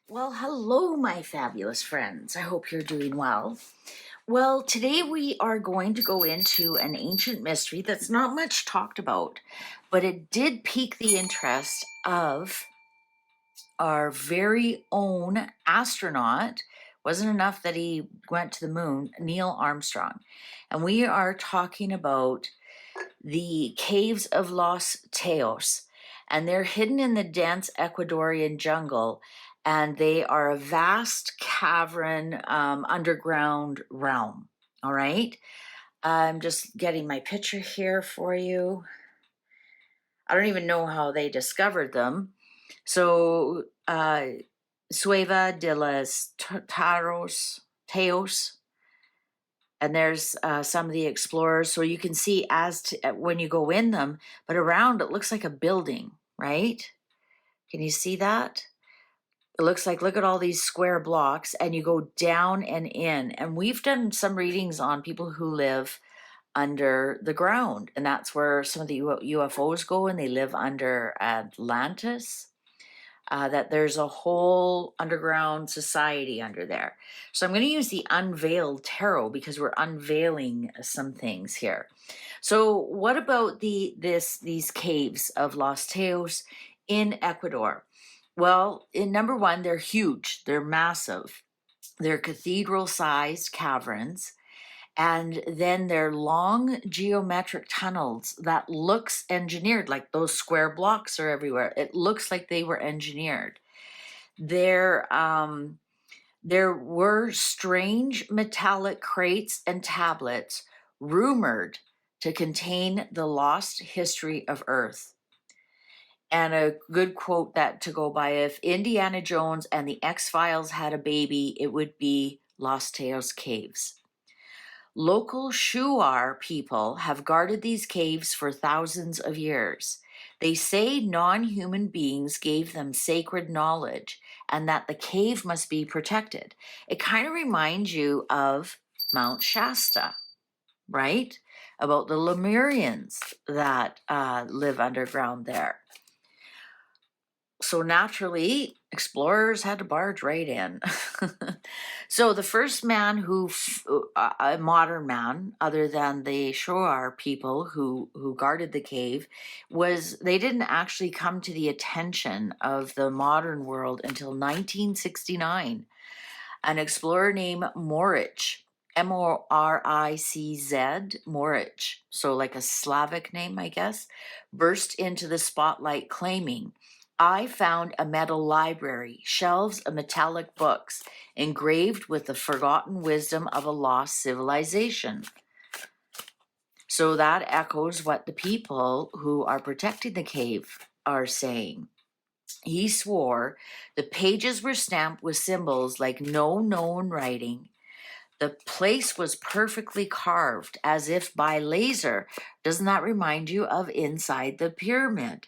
Well, hello, my fabulous friends. I hope you're doing well. Well, today we are going to go into an ancient mystery that's not much talked about, but it did pique the interest of our very own astronaut. Wasn't enough that he went to the moon, Neil Armstrong. And we are talking about the caves of Los Teos, and they're hidden in the dense Ecuadorian jungle, and they are a vast cavern underground realm. All right. I'm just getting my picture here for you. I don't even know how they discovered them. So, Sueva de los Teos, and there's some of the explorers, so you can see when you go in them, but around it looks like a building, right? Can you see that? It looks like, look at all these square blocks, and you go down and in, and we've done some readings on people who live under the ground, and that's where some of the UFOs go, and they live under Atlantis. That there's a whole underground society under there. So I'm going to use the unveiled tarot because we're unveiling some things here. So what about these caves of Los Teos in Ecuador? Well, in number one, they're huge. They're massive. They're cathedral-sized caverns, and then they're long geometric tunnels that looks engineered, like those square blocks are everywhere. It looks like they were engineered. There were strange metallic crates and tablets rumored to contain the lost history of Earth. And a good quote that to go by: if Indiana Jones and the X-Files had a baby, it would be Los Teos Caves. Local Shuar people have guarded these caves for thousands of years. They say non-human beings gave them sacred knowledge and that the cave must be protected. It kind of reminds you of Mount Shasta, right? About the Lemurians that live underground there. So naturally, explorers had to barge right in. So the first man a modern man, other than the Shoar people who guarded the cave, they didn't actually come to the attention of the modern world until 1969. An explorer named Moric, Moricz, Moric, so like a Slavic name, I guess, burst into the spotlight claiming, I found a metal library, shelves of metallic books, engraved with the forgotten wisdom of a lost civilization. So that echoes what the people who are protecting the cave are saying. He swore the pages were stamped with symbols like no known writing. The place was perfectly carved as if by laser. Doesn't that remind you of Inside the Pyramid?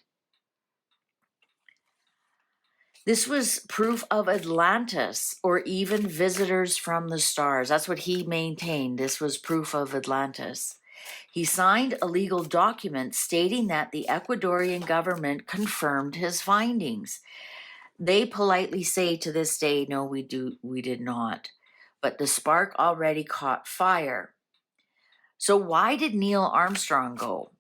This was proof of Atlantis or even visitors from the stars. That's what he maintained. This was proof of Atlantis. He signed a legal document stating that the Ecuadorian government confirmed his findings. They politely say to this day, no, we did not. But the spark already caught fire. So why did Neil Armstrong go?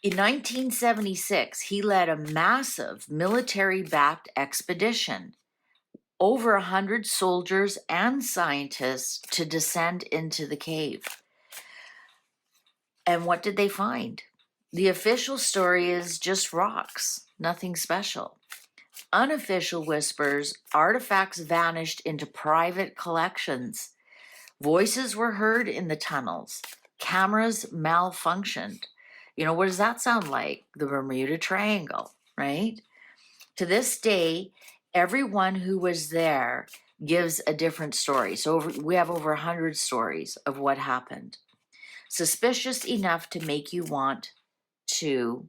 In 1976, he led a massive military-backed expedition, over 100 soldiers and scientists to descend into the cave. And what did they find? The official story is just rocks, nothing special. Unofficial whispers, artifacts vanished into private collections. Voices were heard in the tunnels. Cameras malfunctioned. You know, what does that sound like? The Bermuda Triangle, right? To this day, everyone who was there gives a different story. So we have over 100 stories of what happened. Suspicious enough to make you want to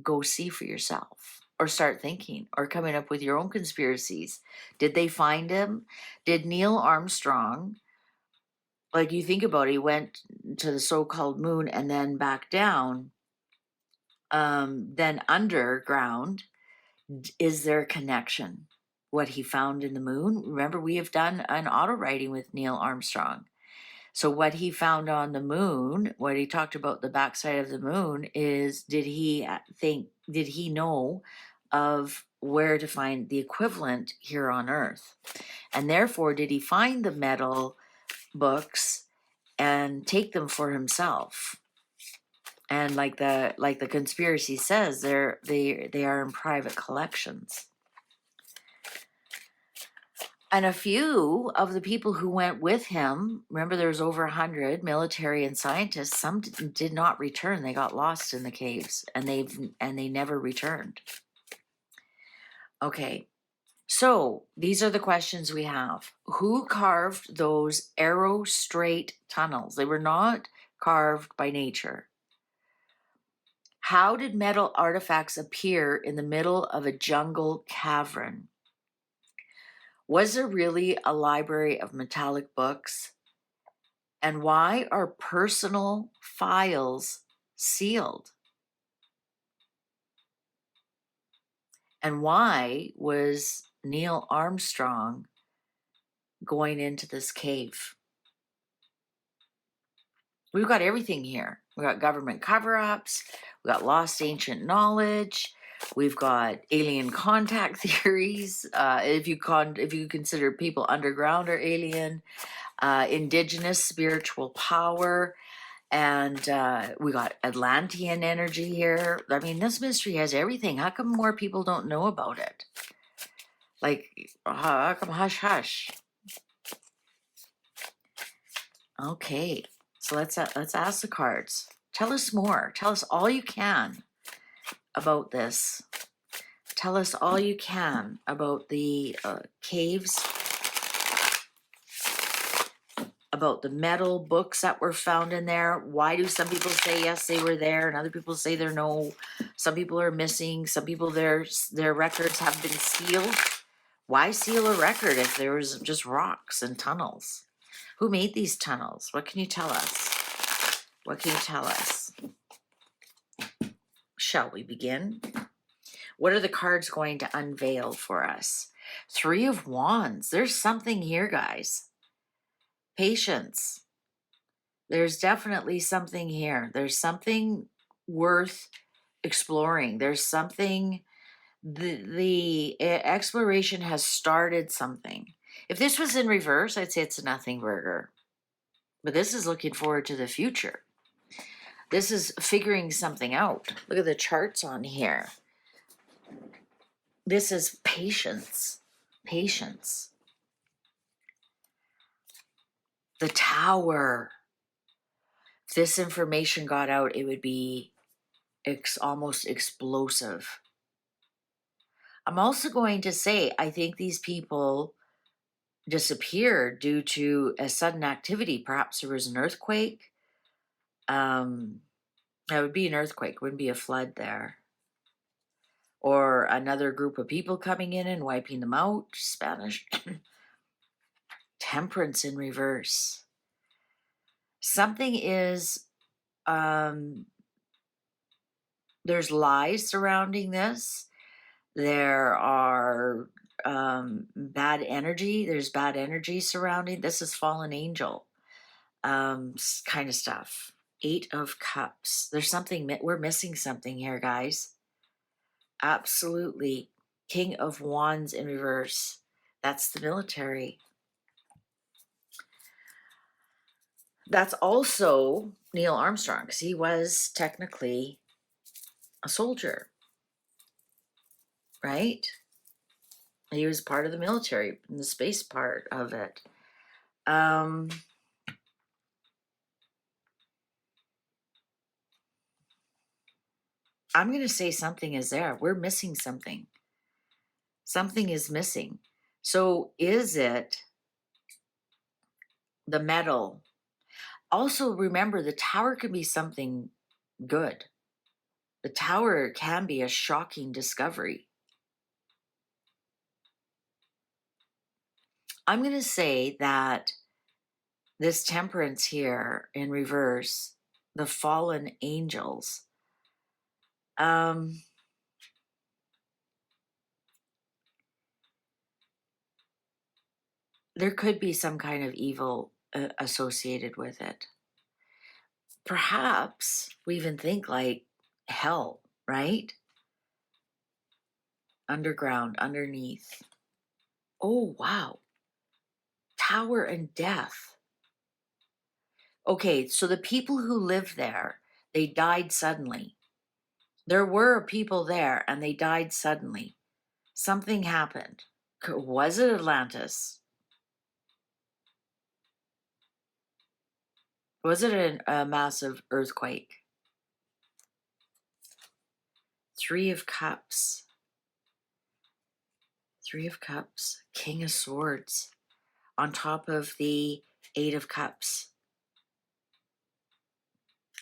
go see for yourself or start thinking or coming up with your own conspiracies. Did they find him? Did Neil Armstrong, like you think about it, he went to the so-called moon and then back down, then underground. Is there a connection? what he found in the moon. Remember, we have done an auto writing with Neil Armstrong. So what he found on the moon, what he talked about the backside of the moon is, did he know of where to find the equivalent here on Earth? And therefore, did he find the metal books and take them for himself? And like the conspiracy says, they are in private collections. And a few of the people who went with him, remember there was over 100 military and scientists, some did not return. They got lost in the caves and they never returned. Okay, so these are the questions we have. Who carved those arrow straight tunnels? They were not carved by nature. How did metal artifacts appear in the middle of a jungle cavern? Was there really a library of metallic books? And why are personal files sealed? And why was Neil Armstrong going into this cave? We've got everything here. We've got government cover-ups. We've got lost ancient knowledge. We've got alien contact theories. If you consider people underground are alien, indigenous spiritual power, and we got Atlantean energy here. I mean, this mystery has everything. How come more people don't know about it? Like, how come hush hush? Okay, so let's ask the cards. Tell us more. Tell us all you can about this. Tell us all you can about the caves, about the metal books that were found in there. Why do some people say yes, they were there, and other people say they're no? Some people are missing. Some people, their records have been sealed. Why seal a record if there was just rocks and tunnels? Who made these tunnels? What can you tell us? What can you tell us? Shall we begin? What are the cards going to unveil for us? 3 of Wands. There's something here, guys. Patience. There's definitely something here. There's something worth exploring. There's something, the exploration has started something. If this was in reverse, I'd say it's a nothing burger. But this is looking forward to the future. This is figuring something out. Look at the charts on here. This is patience. Patience. The Tower. If this information got out, it would be almost explosive. I'm also going to say, I think these people disappeared due to a sudden activity. Perhaps there was an earthquake. That would be an earthquake, wouldn't be a flood there. Or another group of people coming in and wiping them out. Spanish. Temperance in reverse. Something is, there's lies surrounding this. There are bad energy. There's bad energy surrounding. This is fallen angel kind of stuff. 8 of Cups. There's something, we're missing something here, guys. Absolutely. King of Wands in reverse. That's the military. That's also Neil Armstrong, because he was technically a soldier, right? He was part of the military, in the space part of it. I'm going to say something is there. We're missing something. Something is missing. So is it the metal? Also, remember, the Tower can be something good. The Tower can be a shocking discovery. I'm going to say that this Temperance here in reverse, the fallen angels, there could be some kind of evil associated with it. Perhaps we even think like hell, right? Underground, underneath. Oh, wow. Tower and death. Okay, so the people who lived there, they died suddenly. There were people there and they died suddenly. Something happened. Was it Atlantis? Was it a massive earthquake? Three of Cups. Three of Cups. King of Swords. On top of the Eight of Cups.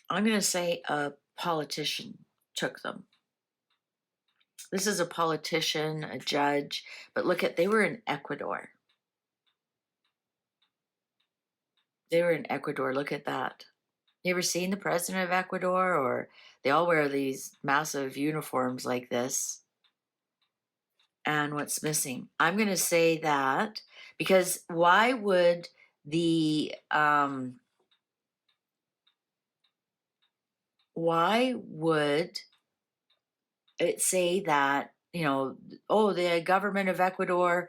I'm going to say a politician took them. This is a politician, a judge, but look at, they were in Ecuador. They were in Ecuador. Look at that. You ever seen the president of Ecuador? Or they all wear these massive uniforms like this. And what's missing? I'm going to say that because why would why would it say that, oh, the government of Ecuador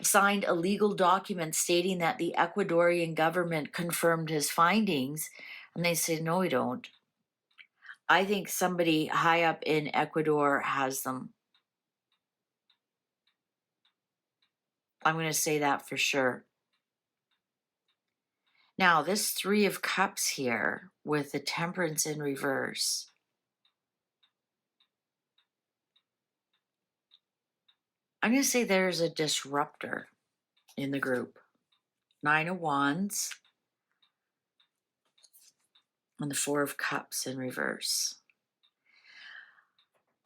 signed a legal document stating that the Ecuadorian government confirmed his findings? And they said, no, we don't. I think somebody high up in Ecuador has them. I'm going to say that for sure. Now, this Three of Cups here with the Temperance in reverse. I'm going to say there's a disruptor in the group. Nine of Wands and the Four of Cups in reverse.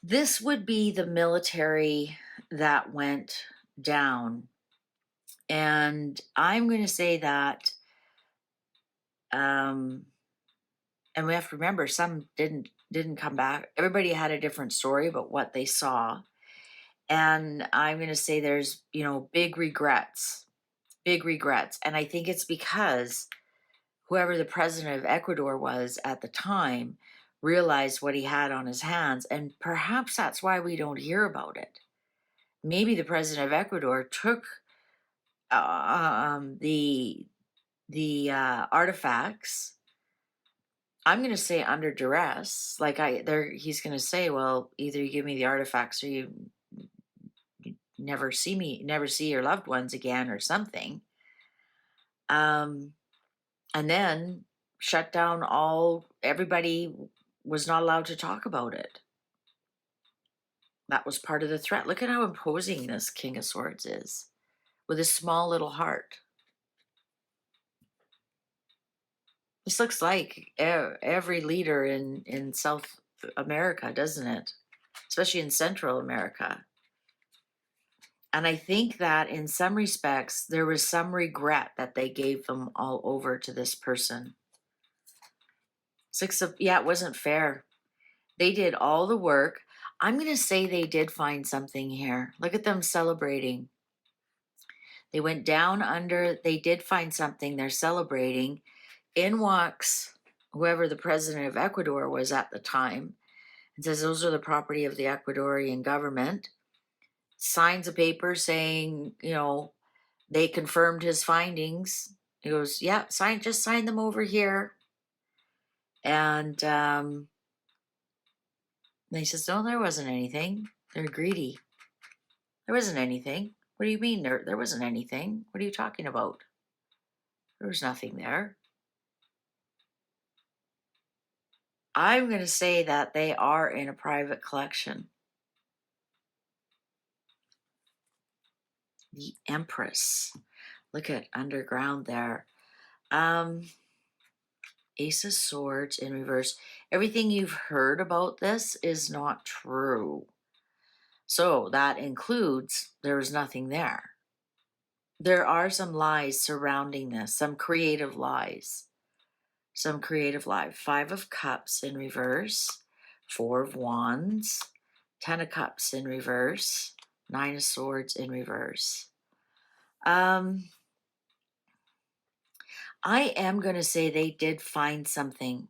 This would be the military that went down. And I'm going to say that, and we have to remember some didn't come back. Everybody had a different story about what they saw. And I'm going to say there's, big regrets. And I think it's because whoever the president of Ecuador was at the time realized what he had on his hands. And perhaps that's why we don't hear about it. Maybe the president of Ecuador took the artifacts. I'm going to say under duress. Like he's going to say, well, either you give me the artifacts or you never see your loved ones again or something. And then shut down everybody was not allowed to talk about it. That was part of the threat. Look at how imposing this King of Swords is with a small little heart. This looks like every leader in South America, doesn't it? Especially in Central America. And I think that in some respects, there was some regret that they gave them all over to this person. It wasn't fair. They did all the work. I'm going to say they did find something here. Look at them celebrating. They went down under, they did find something. They're celebrating. In walks whoever the president of Ecuador was at the time and says, those are the property of the Ecuadorian government. Signs a paper saying, they confirmed his findings. He goes, yeah, just sign them over here. And he says, no, there wasn't anything. They're greedy. There wasn't anything. What do you mean there wasn't anything? What are you talking about? There was nothing there. I'm going to say that they are in a private collection. The Empress. Look at underground there. Ace of Swords in reverse. Everything you've heard about this is not true. So that includes there was nothing there. There are some lies surrounding this, some creative lies. Five of Cups in reverse, Four of Wands, Ten of Cups in reverse, Nine of Swords in reverse. I am going to say they did find something.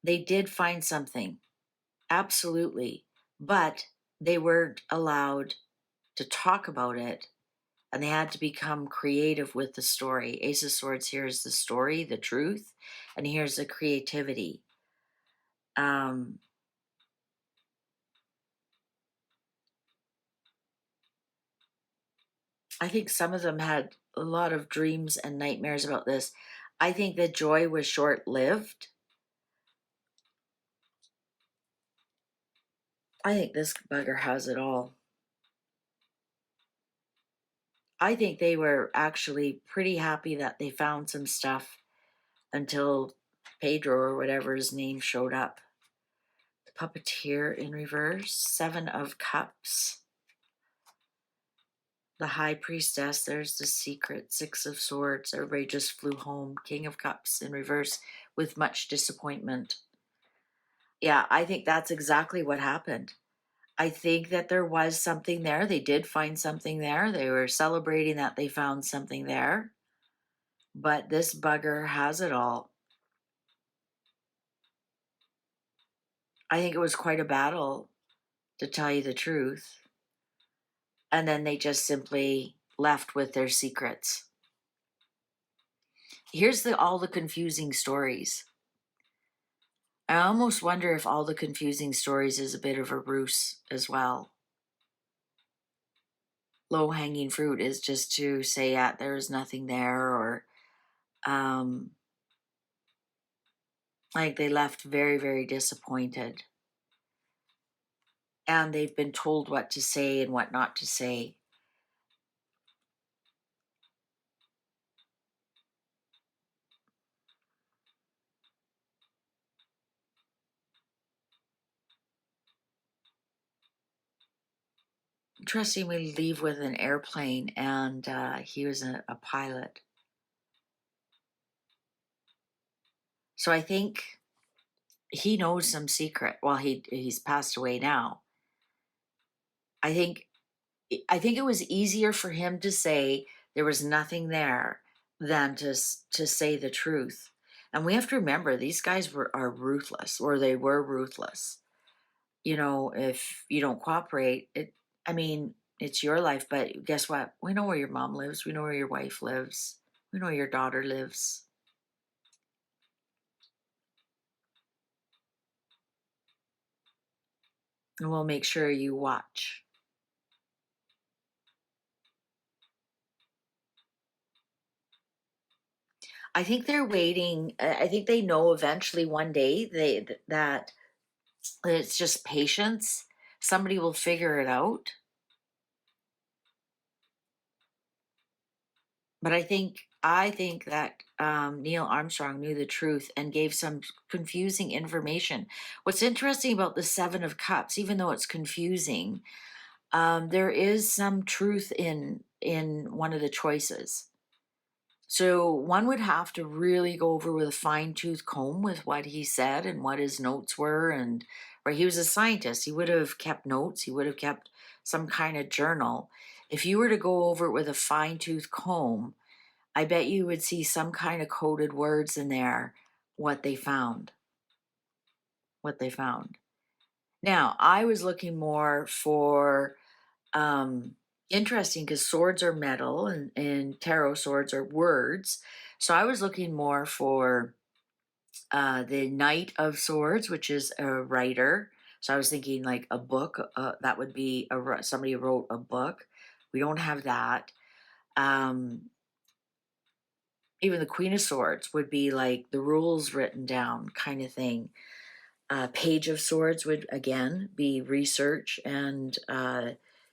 They did find something. Absolutely. But they weren't allowed to talk about it, and they had to become creative with the story. Ace of Swords here is the story, the truth, and here's the creativity. Um, I think some of them had a lot of dreams and nightmares about this. I think the joy was short lived. I think this bugger has it all. I think they were actually pretty happy that they found some stuff until Pedro or whatever his name showed up. The Puppeteer in reverse, Seven of Cups. The High Priestess, there's the Secret, Six of Swords. Everybody just flew home. King of Cups in reverse with much disappointment. Yeah, I think that's exactly what happened. I think that there was something there. They did find something there. They were celebrating that they found something there. But this bugger has it all. I think it was quite a battle, to tell you the truth. And then they just simply left with their secrets. Here's all the confusing stories. I almost wonder if all the confusing stories is a bit of a ruse as well. Low-hanging fruit is just to say, yeah, there's nothing there, or like they left very, very disappointed. And they've been told what to say and what not to say. Interesting, we leave with an airplane, and he was a pilot. So I think he knows some secret. Well, he's passed away now. I think it was easier for him to say there was nothing there than to say the truth. And we have to remember these guys are ruthless, or they were ruthless. You know, if you don't cooperate, I mean, it's your life, but guess what? We know where your mom lives. We know where your wife lives. We know where your daughter lives. And we'll make sure you watch. I think they're waiting. I think they know eventually one day that it's just patience. Somebody will figure it out. But I think that Neil Armstrong knew the truth and gave some confusing information. What's interesting about the Seven of Cups, even though it's confusing, there is some truth in one of the choices. So one would have to really go over with a fine-tooth comb with what he said and what his notes were. And right, he was a scientist. He would have kept notes. He would have kept some kind of journal. If you were to go over it with a fine-tooth comb, I bet you would see some kind of coded words in there, what they found. What they found. Now, I was looking more for interesting, because swords are metal, and tarot swords are words. So I was looking more for the Knight of Swords, which is a writer. So I was thinking like a book. That would be somebody wrote a book. We don't have that. Even the Queen of Swords would be like the rules written down kind of thing. Page of Swords would again be research, and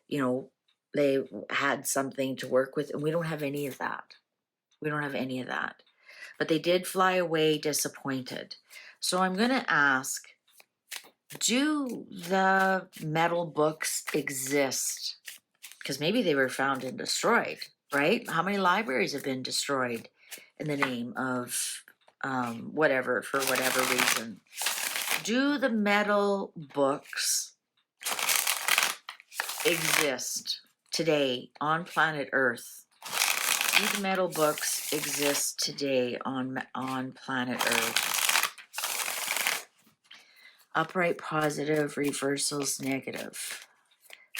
you know, they had something to work with, and we don't have any of that. We don't have any of that. But they did fly away disappointed. So I'm going to ask, do the metal books exist? Because maybe they were found and destroyed, right? How many libraries have been destroyed in the name of whatever, for whatever reason? Do the metal books exist today on planet Earth? Do the metal books exist today on planet Earth? Upright positive, reversals negative.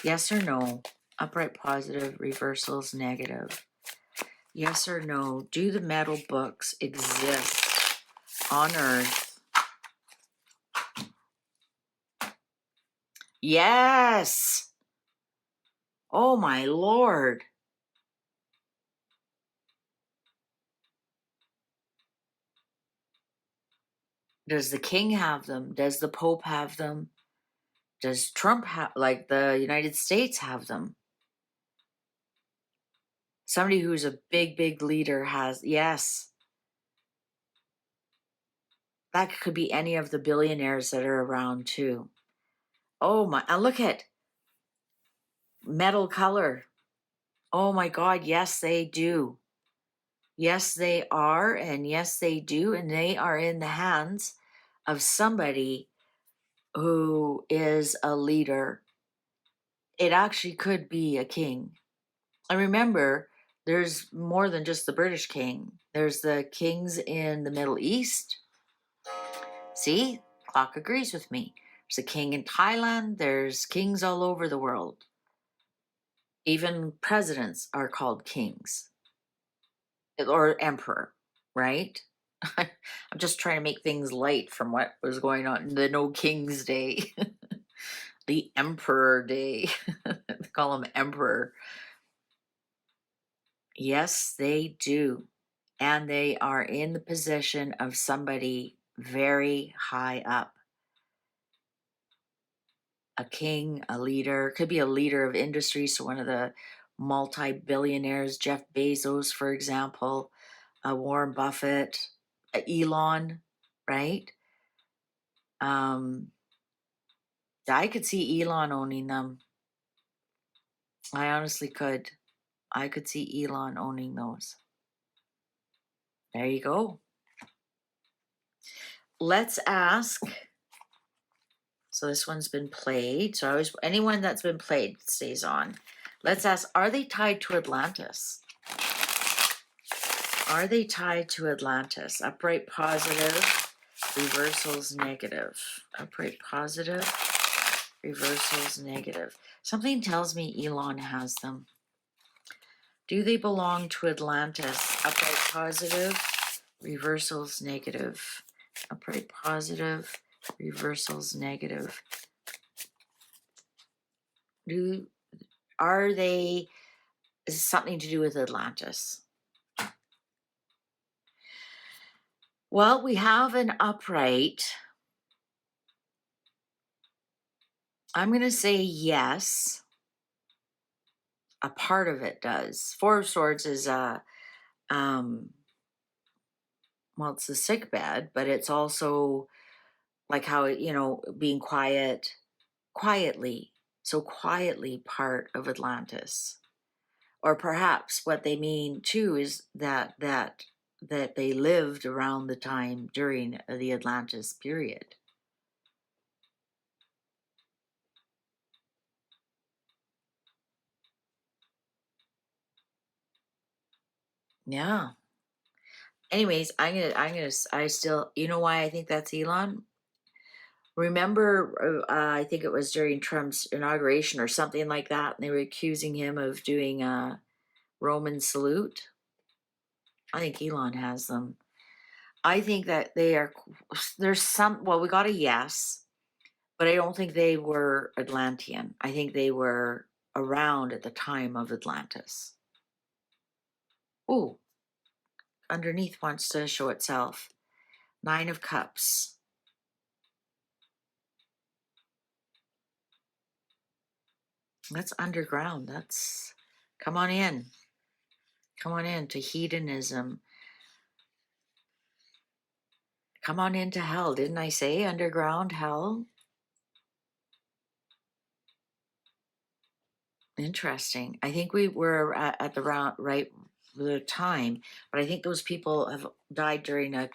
Yes or no? Upright positive, reversals negative. Yes or no? Do the metal books exist on Earth? Yes! Oh my Lord. Does the king have them? Does the Pope have them? Does Trump have, like the United States have them? Somebody who's a big, big leader has, yes. That could be any of the billionaires that are around too. Oh my, and look at metal color. Oh my God, yes, they do. Yes, they are. And yes, they do. And they are in the hands of somebody who is a leader. It actually could be a king. And remember, there's more than just the British king. There's the kings in the Middle East. See, clock agrees with me. There's a king in Thailand. There's kings all over the world. Even presidents are called kings or emperor, right? I'm just trying to make things light from what was going on in the No King's Day, the Emperor Day. They call him emperor. Yes, they do. And they are in the position of somebody very high up. A king, a leader, could be a leader of industry. So one of the multi-billionaires, Jeff Bezos, for example, Warren Buffett, Elon, right? I could see Elon owning them. I honestly could. I could see Elon owning those. There you go. Let's ask. So this one's been played. So anyone that's been played stays on. Let's ask, are they tied to Atlantis? Are they tied to Atlantis? Upright positive, reversals negative. Upright positive, reversals negative. Something tells me Elon has them. Do they belong to Atlantis? Upright positive, reversals negative. Upright positive, reversals negative. Are they something to do with Atlantis? Well, we have an upright. I'm going to say yes. A part of it does. Four of Swords is well, it's the sick bed, but it's also like how, being quietly. So quietly part of Atlantis. Or perhaps what they mean too is that they lived around the time during the Atlantis period. Yeah. Anyways, I still, you know why I think that's Elon? Remember, I think it was during Trump's inauguration or something like that, and they were accusing him of doing a Roman salute. I think Elon has them. I think that there's some, well, we got a yes, but I don't think they were Atlantean. I think they were around at the time of Atlantis. Ooh, underneath wants to show itself. 9 of Cups. That's underground. That's, come on in. Come on in to hedonism. Come on into hell. Didn't I say underground hell? Interesting. I think we were at the right the time, but I think those people have died during a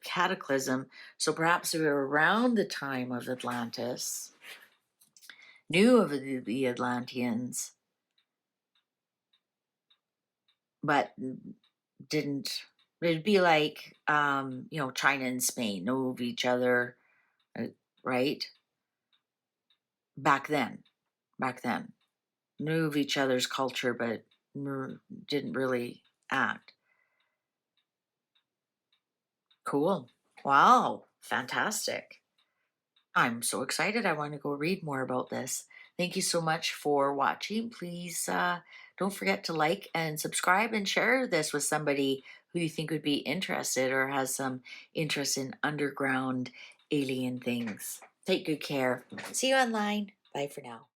cataclysm. So perhaps we were around the time of Atlantis, knew of the Atlanteans. but didn't. It'd be like, China and Spain know of each other, right? Back then, back then, knew of each other's culture, but didn't really act. Cool. Wow. Fantastic. I'm so excited. I want to go read more about this. Thank you so much for watching. Please don't forget to like and subscribe and share this with somebody who you think would be interested or has some interest in underground alien things. Take good care. See you online. Bye for now.